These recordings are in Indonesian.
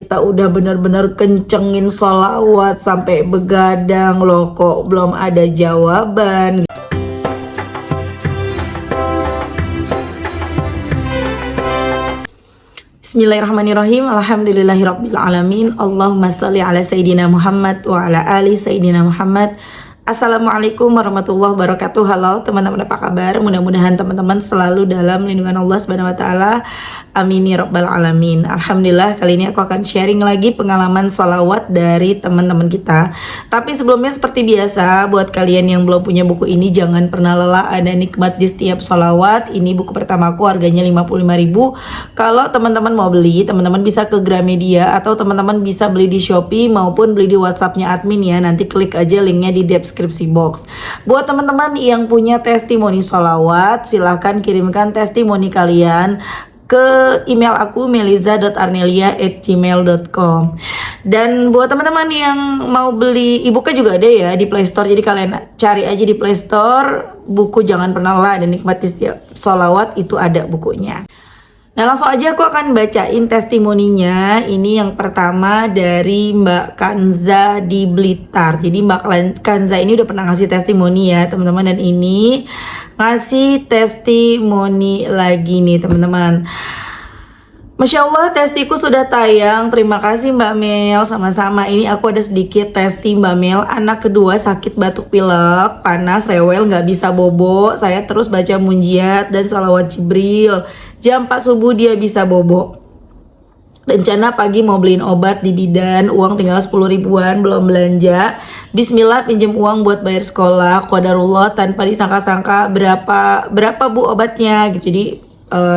kita udah bener-bener kencengin sholawat sampai begadang loh, kok belum ada jawaban. Bismillahirrahmanirrahim. Alhamdulillahirrabbilalamin. Allahumma salli ala Sayyidina Muhammad wa ala ali Sayyidina Muhammad. Assalamualaikum warahmatullahi wabarakatuh. Halo teman-teman, apa kabar? Mudah-mudahan teman-teman selalu dalam lindungan Allah Subhanahu wa taala. Amin ya rabbal alamin. Alhamdulillah, kali ini aku akan sharing lagi pengalaman sholawat dari teman-teman kita. Tapi sebelumnya seperti biasa, buat kalian yang belum punya buku ini, jangan pernah lelah ada nikmat di setiap sholawat. Ini buku pertamaku, harganya 55.000. Kalau teman-teman mau beli, teman-teman bisa ke Gramedia atau teman-teman bisa beli di Shopee maupun beli di WhatsAppnya admin ya. Nanti klik aja linknya di deskripsi box. Buat teman-teman yang punya testimoni sholawat, silahkan kirimkan testimoni kalian ke email aku meliza.arnelia@gmail.com. Dan buat teman-teman yang mau beli e-booknya juga ada ya di Play Store. Jadi kalian cari aja di Play Store buku Jangan Pernah Lelah dan Nikmati Setiap Sholawat, itu ada bukunya. Nah, langsung aja aku akan bacain testimoninya. Ini yang pertama dari Mbak Kanza di Blitar. Jadi Mbak Kanza ini udah pernah ngasih testimoni ya teman-teman, dan ini ngasih testimoni lagi nih teman-teman. Masya Allah, testiku sudah tayang. Terima kasih Mbak Mel. Sama-sama. Ini aku ada sedikit testi Mbak Mel. Anak kedua sakit batuk pilek, panas, rewel, gak bisa bobo. Saya terus baca munjiat dan sholawat Jibril. Jam 4 subuh dia bisa bobo. Rencana pagi mau beliin obat di bidan, uang tinggal 10 ribuan, belum belanja. Bismillah, pinjem uang buat bayar sekolah. Qadarullah, tanpa disangka-sangka berapa bu obatnya gitu. Jadi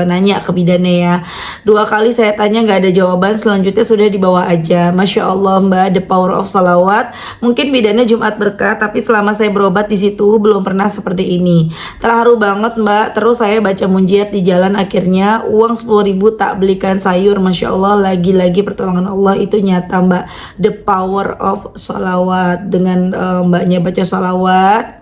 nanya ke bidannya ya. 2 kali saya tanya nggak ada jawaban, selanjutnya sudah dibawa aja. Masya Allah Mbak, the power of salawat. Mungkin bidannya Jumat berkah, tapi selama saya berobat di situ belum pernah seperti ini. Terharu banget Mbak. Terus saya baca munjiat di jalan, akhirnya uang 10 ribu tak belikan sayur. Masya Allah, lagi-lagi pertolongan Allah itu nyata Mbak. The power of salawat. Dengan Mbaknya baca salawat,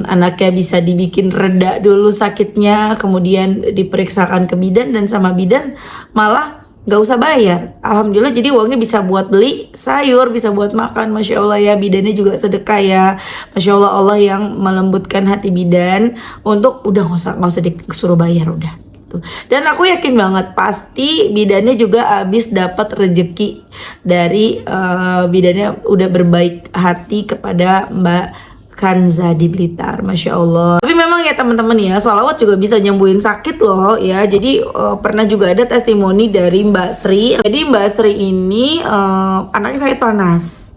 anaknya bisa dibikin reda dulu sakitnya, kemudian diperiksakan ke bidan, dan sama bidan malah gak usah bayar. Alhamdulillah, jadi uangnya bisa buat beli sayur, bisa buat makan. Masya Allah ya, bidannya juga sedekah ya. Masya Allah, Allah yang melembutkan hati bidan untuk udah gak usah disuruh bayar udah. Dan aku yakin banget pasti bidannya juga habis dapat rezeki dari bidannya udah berbaik hati kepada Mbak Kanza di Blitar. Masya Allah. Tapi memang ya teman-teman ya, sholawat juga bisa nyembuhin sakit loh ya. Jadi pernah juga ada testimoni dari Mbak Sri. Jadi Mbak Sri ini anaknya sakit panas,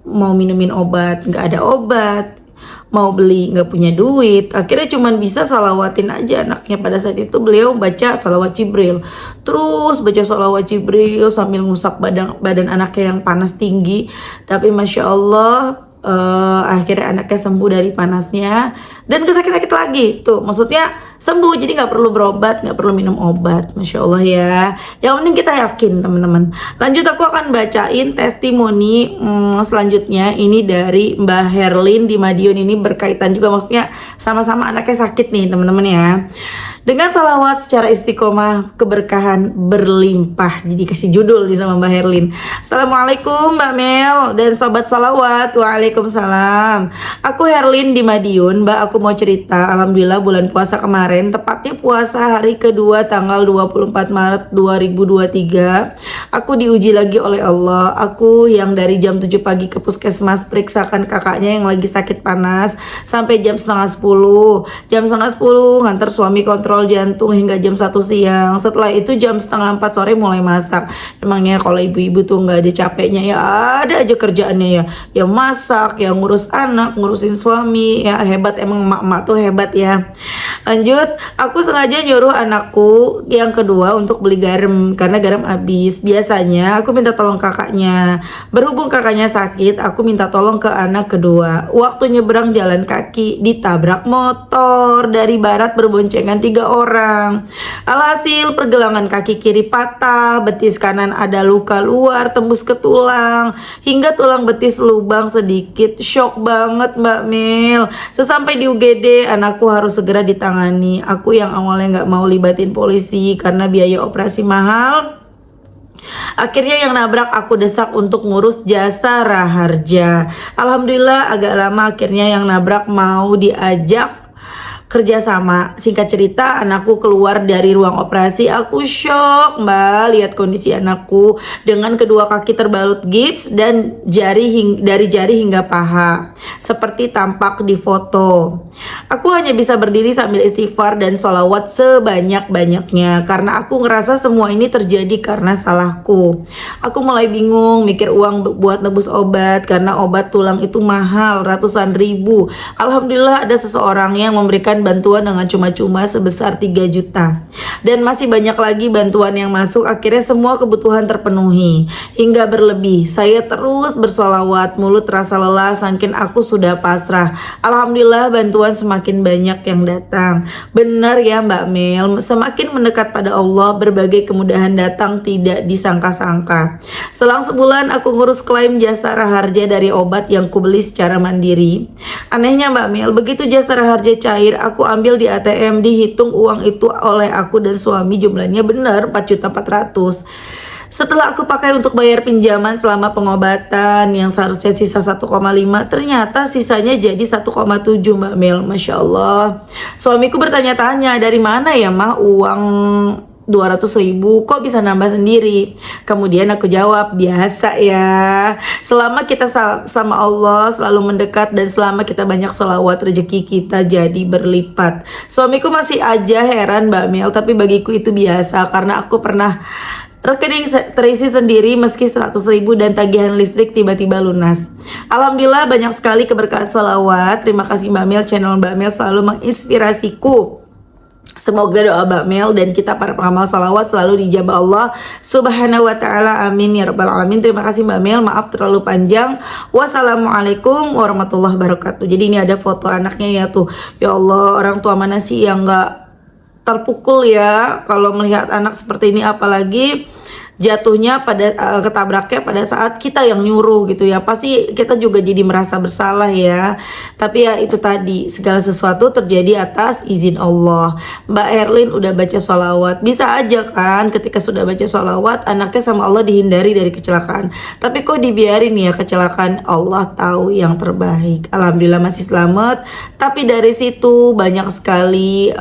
mau minumin obat nggak ada obat, mau beli nggak punya duit, akhirnya cuman bisa sholawatin aja anaknya. Pada saat itu beliau baca sholawat Jibril, terus baca sholawat Jibril sambil ngusap badan anaknya yang panas tinggi. Tapi Masya Allah, akhirnya anaknya sembuh dari panasnya dan kesakit-sakit lagi tuh, maksudnya sembuh, jadi nggak perlu berobat, nggak perlu minum obat. Masya Allah ya, yang penting kita yakin teman-teman. Lanjut, aku akan bacain testimoni selanjutnya. Ini dari Mbak Herlin di Madiun. Ini berkaitan juga, maksudnya sama-sama anaknya sakit nih teman-teman ya. Dengan salawat secara istiqomah, keberkahan berlimpah. Jadi kasih judul nih sama Mbak Herlin. Assalamualaikum Mbak Mel dan sobat salawat. Waalaikumsalam. Aku Herlin di Madiun. Mbak, aku mau cerita. Alhamdulillah bulan puasa kemarin, tepatnya puasa hari kedua tanggal 24 Maret 2023, aku diuji lagi oleh Allah. Aku yang dari jam 7 pagi ke puskesmas periksakan kakaknya yang lagi sakit panas sampai jam setengah 10. Jam setengah 10 nganter suami kontrol jantung hingga jam 1 siang. Setelah itu jam setengah 4 sore mulai masak. Emangnya kalau ibu-ibu tuh nggak ada capeknya ya, ada aja kerjaannya ya. Ya masak, ya ngurus anak, ngurusin suami. Ya hebat, emang emak-emak tuh hebat ya. Lanjut, aku sengaja nyuruh anakku yang kedua untuk beli garam karena garam habis. Biasanya aku minta tolong kakaknya. Berhubung kakaknya sakit, aku minta tolong ke anak kedua. Waktu nyebrang jalan kaki ditabrak motor dari barat berboncengan 3 orang. Alhasil pergelangan kaki kiri patah, betis kanan ada luka luar tembus ke tulang, hingga tulang betis lubang sedikit. Shock banget Mbak Mel. Sesampai di UGD, anakku harus segera ditangani. Aku yang awalnya nggak mau libatin polisi karena biaya operasi mahal, Akhirnya yang nabrak aku desak untuk ngurus jasa raharja. Alhamdulillah agak lama akhirnya yang nabrak mau diajak kerja sama. Singkat cerita, anakku keluar dari ruang operasi. Aku shock mbak lihat kondisi anakku dengan kedua kaki terbalut gips dan dari jari hingga paha, seperti tampak di foto. Aku hanya bisa berdiri sambil istighfar dan sholawat sebanyak-banyaknya karena aku ngerasa semua ini terjadi karena salahku. Aku mulai bingung mikir uang buat nebus obat karena obat tulang itu mahal ratusan ribu. Alhamdulillah ada seseorang yang memberikan bantuan dengan cuma-cuma sebesar 3 juta. Dan masih banyak lagi bantuan yang masuk. Akhirnya semua kebutuhan terpenuhi hingga berlebih. Saya terus bersolawat, mulut terasa lelah saking aku sudah pasrah. Alhamdulillah bantuan semakin banyak yang datang. Benar ya Mbak Mel, semakin mendekat pada Allah berbagai kemudahan datang tidak disangka-sangka. Selang sebulan aku ngurus klaim jasa raharja dari obat yang kubeli secara mandiri. Anehnya Mbak Mel, begitu jasa raharja cair, aku ambil di ATM, dihitung uang itu oleh aku dan suami, jumlahnya benar 4.400.000. Setelah aku pakai untuk bayar pinjaman selama pengobatan yang seharusnya sisa 1,5, ternyata sisanya jadi 1,7 Mbak Mel. Masya Allah. Suamiku bertanya-tanya, dari mana ya mah uang 200.000 kok bisa nambah sendiri? Kemudian aku jawab, biasa ya, selama kita sama Allah selalu mendekat dan selama kita banyak sholawat, rezeki kita jadi berlipat. Suamiku masih aja heran Mbak Mel, tapi bagiku itu biasa karena aku pernah rekening terisi sendiri meski 100.000 dan tagihan listrik tiba-tiba lunas. Alhamdulillah banyak sekali keberkahan sholawat. Terima kasih Mbak Mel, channel Mbak Mel selalu menginspirasiku. Semoga doa Mbak Mel dan kita para pengamal salawat selalu dijabah Allah Subhanahu wa ta'ala. Amin ya rabbal alamin. Terima kasih Mbak Mel, maaf terlalu panjang. Wassalamualaikum warahmatullahi wabarakatuh. Jadi ini ada foto anaknya ya tuh. Ya Allah, orang tua mana sih yang gak terpukul ya kalau melihat anak seperti ini, apalagi jatuhnya pada ketabraknya pada saat kita yang nyuruh gitu ya. Pasti kita juga jadi merasa bersalah ya. Tapi ya itu tadi, segala sesuatu terjadi atas izin Allah. Mbak Herlin udah baca sholawat, bisa aja kan ketika sudah baca sholawat anaknya sama Allah dihindari dari kecelakaan, tapi kok dibiarin ya kecelakaan? Allah tahu yang terbaik. Alhamdulillah masih selamat. Tapi dari situ banyak sekali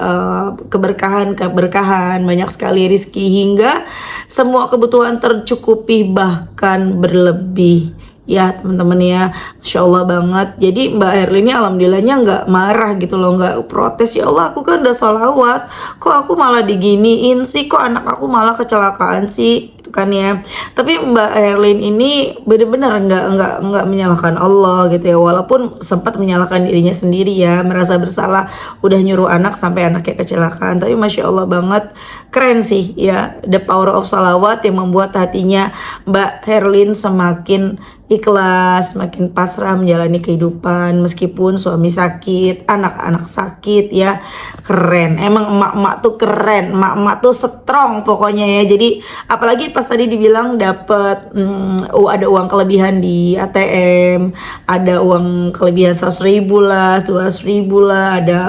keberkahan, banyak sekali rizki hingga semua kebutuhan tercukupi bahkan berlebih ya teman-teman ya. Masya Allah banget. Jadi Mbak Herlin ini alhamdulillahnya nggak marah gitu loh, nggak protes. Ya Allah, aku kan udah sholawat, kok aku malah diginiin sih, kok anak aku malah kecelakaan sih, itu kan ya. Tapi Mbak Herlin ini benar-benar nggak menyalahkan Allah gitu ya, walaupun sempat menyalahkan dirinya sendiri ya, merasa bersalah udah nyuruh anak sampai anaknya kecelakaan. Tapi Masya Allah banget, keren sih ya, the power of salawat yang membuat hatinya Mbak Herlin semakin ikhlas, makin pasrah menjalani kehidupan meskipun suami sakit, anak-anak sakit ya. Keren, emang emak-emak tuh keren, emak-emak tuh strong pokoknya ya. Jadi apalagi pas tadi dibilang dapet ada uang kelebihan di ATM, ada uang kelebihan 100.000 lah, 200.000 lah, ada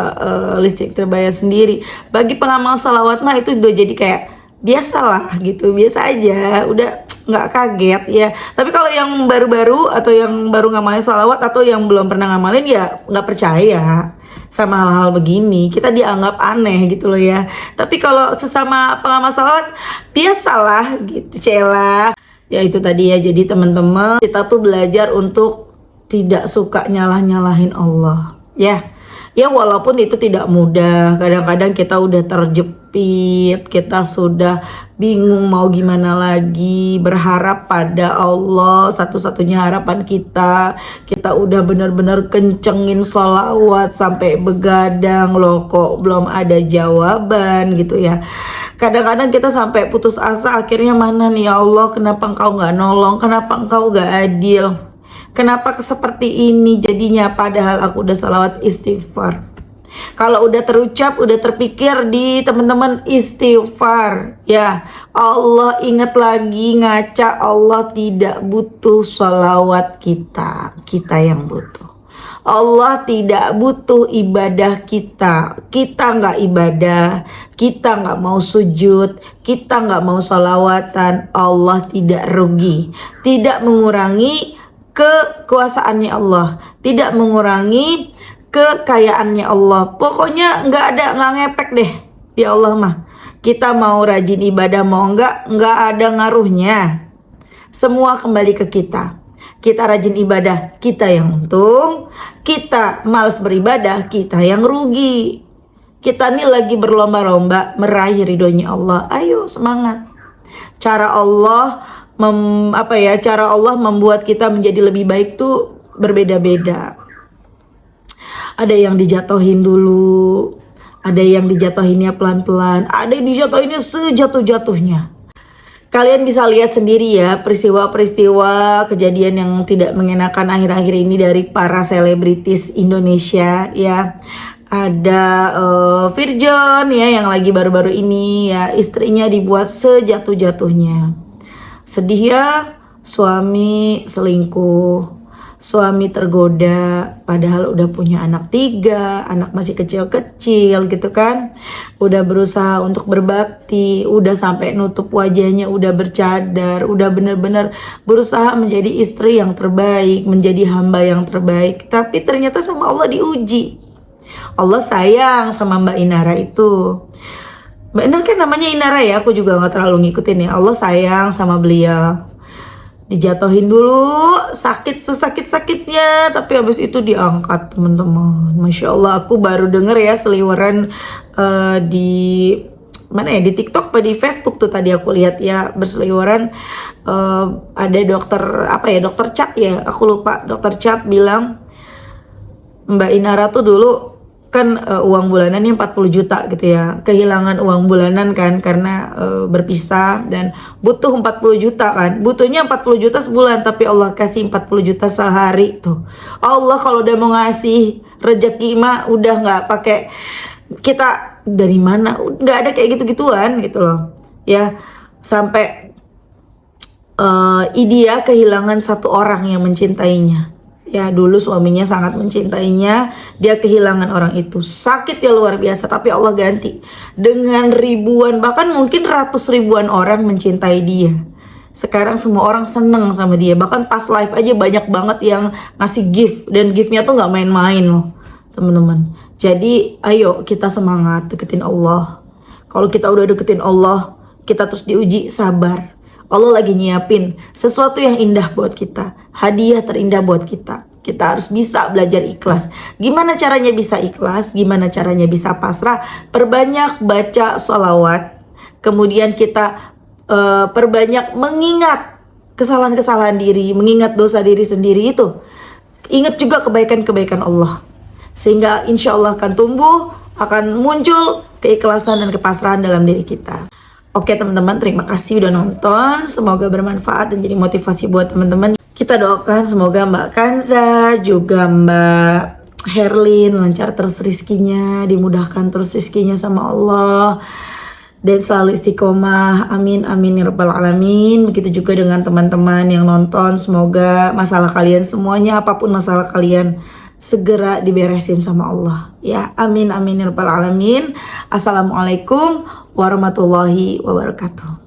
listrik terbayar sendiri. Bagi pengamal salawat mah itu udah jadi kayak biasalah gitu, biasa aja, udah nggak kaget ya. Tapi kalau yang baru-baru atau yang baru ngamalin sholawat atau yang belum pernah ngamalin ya nggak percaya sama hal-hal begini, kita dianggap aneh gitu loh ya. Tapi kalau sesama pengamal sholawat biasalah gitu Cela. Ya itu tadi ya, jadi teman-teman kita tuh belajar untuk tidak suka nyalah-nyalahin Allah ya. Ya walaupun itu tidak mudah, kadang-kadang kita udah terjepit, kita sudah bingung mau gimana lagi, berharap pada Allah satu-satunya harapan kita. Kita udah benar-benar kencengin sholawat sampai begadang, loh kok belum ada jawaban gitu ya. Kadang-kadang kita sampai putus asa, akhirnya mana nih ya Allah, kenapa engkau gak nolong, kenapa engkau gak adil, kenapa seperti ini jadinya, padahal aku udah salawat istighfar. Kalau udah terucap, udah terpikir di teman-teman istighfar ya. Allah ingat lagi, ngaca, Allah tidak butuh salawat kita, kita yang butuh. Allah tidak butuh ibadah kita. Kita nggak ibadah, kita nggak mau sujud, kita nggak mau sholawatan, Allah tidak rugi. Tidak mengurangi kekuasaannya Allah, tidak mengurangi kekayaannya Allah. Pokoknya nggak ngepek deh di Allah mah. Kita mau rajin ibadah mau nggak ada ngaruhnya. Semua kembali ke kita. Kita rajin ibadah, kita yang untung. Kita malas beribadah, kita yang rugi. Kita nih lagi berlomba-lomba meraih ridhonya Allah. Ayo semangat. Cara Allah cara Allah membuat kita menjadi lebih baik tuh berbeda-beda. Ada yang dijatuhin dulu, ada yang dijatuhinnya pelan-pelan, ada yang dijatuhinnya sejatuh-jatuhnya. Kalian bisa lihat sendiri ya peristiwa-peristiwa kejadian yang tidak mengenakan akhir-akhir ini dari para selebritis Indonesia ya. Ada Virjon ya yang lagi baru-baru ini ya, istrinya dibuat sejatuh-jatuhnya. Sedih ya, suami selingkuh, suami tergoda padahal udah punya anak 3, anak masih kecil-kecil gitu kan. Udah berusaha untuk berbakti, udah sampai nutup wajahnya, udah bercadar, udah bener-bener berusaha menjadi istri yang terbaik, menjadi hamba yang terbaik. Tapi ternyata sama Allah diuji. Allah sayang sama Mbak Inara itu. Mbak Inara kan namanya Inara ya, aku juga gak terlalu ngikutin ya. Allah sayang sama beliau. Dijatuhin dulu, sakit sesakit-sakitnya, tapi habis itu diangkat teman-teman. Masya Allah, aku baru denger ya seliweran di mana ya, di TikTok apa di Facebook tuh tadi aku lihat ya berseliweran. Ada dokter dokter Chat ya, aku lupa, dokter Chat bilang Mbak Inara tuh dulu kan uang bulanannya 40 juta gitu ya, kehilangan uang bulanan kan karena berpisah dan butuh 40 juta kan, butuhnya 40 juta sebulan tapi Allah kasih 40 juta sehari tuh. Allah kalau udah mau ngasih rezeki mah udah nggak pakai kita dari mana, nggak ada kayak gitu-gituan gitu loh ya. Sampai dia kehilangan satu orang yang mencintainya. Ya dulu suaminya sangat mencintainya, dia kehilangan orang itu. Sakit ya luar biasa, tapi Allah ganti dengan ribuan, bahkan mungkin ratus ribuan orang mencintai dia. Sekarang semua orang seneng sama dia, bahkan pas live aja banyak banget yang ngasih gift. Dan giftnya tuh gak main-main loh teman-teman. Jadi ayo kita semangat deketin Allah. Kalau kita udah deketin Allah, kita terus diuji, sabar. Allah lagi nyiapin sesuatu yang indah buat kita, hadiah terindah buat kita. Kita harus bisa belajar ikhlas. Gimana caranya bisa ikhlas? Gimana caranya bisa pasrah? Perbanyak baca sholawat. Kemudian kita perbanyak mengingat kesalahan-kesalahan diri, mengingat dosa diri sendiri itu. Ingat juga kebaikan-kebaikan Allah. Sehingga insya Allah akan tumbuh, akan muncul keikhlasan dan kepasrahan dalam diri kita. Oke teman-teman, terima kasih udah nonton. Semoga bermanfaat dan jadi motivasi buat teman-teman. Kita doakan semoga Mbak Kanza, juga Mbak Herlin lancar terus rizkinya, dimudahkan terus rizkinya sama Allah, dan selalu istiqomah. Amin amin ya rabbal alamin. Begitu juga dengan teman-teman yang nonton. Semoga masalah kalian semuanya, apapun masalah kalian, segera diberesin sama Allah ya. Amin amin ya rabbal alamin. Assalamualaikum warahmatullahi wabarakatuh.